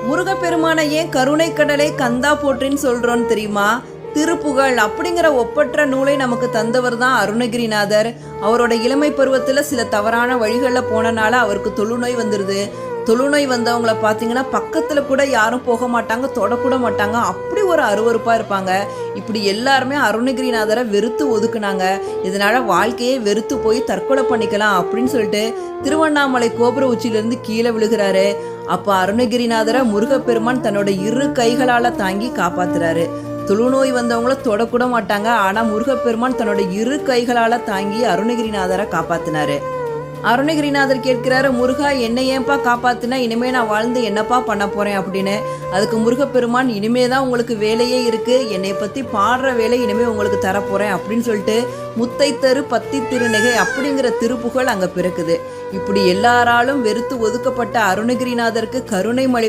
முருகப்பெருமான ஏன் கருணை கடலை கந்தா போற்றின்னு சொல்றோன்னு தெரியுமா? திருப்புகழ் அப்படிங்கிற ஒப்பற்ற நூலை நமக்கு தந்தவர் தான் அருணகிரிநாதர். அவரோட இளமை பருவத்தில் சில தவறான வழிகளில் போனனால அவருக்கு தொழுநோய் வந்துடுது. தொழுநோய் வந்தவங்கள பார்த்தீங்கன்னா பக்கத்தில் கூட யாரும் போக மாட்டாங்க, தொடக்கூட மாட்டாங்க. அப்படி ஒரு அருவருப்பாக இருப்பாங்க. இப்படி எல்லாருமே அருணகிரிநாதரை வெறுத்து ஒதுக்குனாங்க. இதனால் வாழ்க்கையே வெறுத்து போய் தற்கொலை பண்ணிக்கலாம் அப்படின்னு சொல்லிட்டு திருவண்ணாமலை கோபுர உச்சியிலேருந்து கீழே விழுகிறாரு. அப்போ அருணகிரிநாதரை முருகப்பெருமான் தன்னோட இரு கைகளால் தாங்கி காப்பாத்துறாரு. தொழுநோய் வந்தவங்கள தொடக்கூட மாட்டாங்க. ஆனால் முருகப்பெருமான் தன்னோட இரு கைகளால் தாங்கி அருணகிரிநாதரை காப்பாத்தினாரு. அருணகிரிநாதர் கேட்கிறாரு, முருகா என்னை ஏன்பா காப்பாத்துனா, இனிமே நான் வாழ்ந்து என்னப்பா பண்ண போறேன் அப்படின்னு. அதுக்கு முருகப்பெருமான், இனிமே தான் உங்களுக்கு வேலையே இருக்கு, என்னை பத்தி பாடுற வேலை இனிமே உங்களுக்கு தரப்போறேன் அப்படின்னு சொல்லிட்டு முத்தை தரு பத்தி திருநகை அப்படிங்கிற திருப்புகழ் அங்க பிறக்குது. இப்படி எல்லாராலும் வெறுத்து ஒதுக்கப்பட்ட அருணகிரிநாதருக்கு கருணை மழை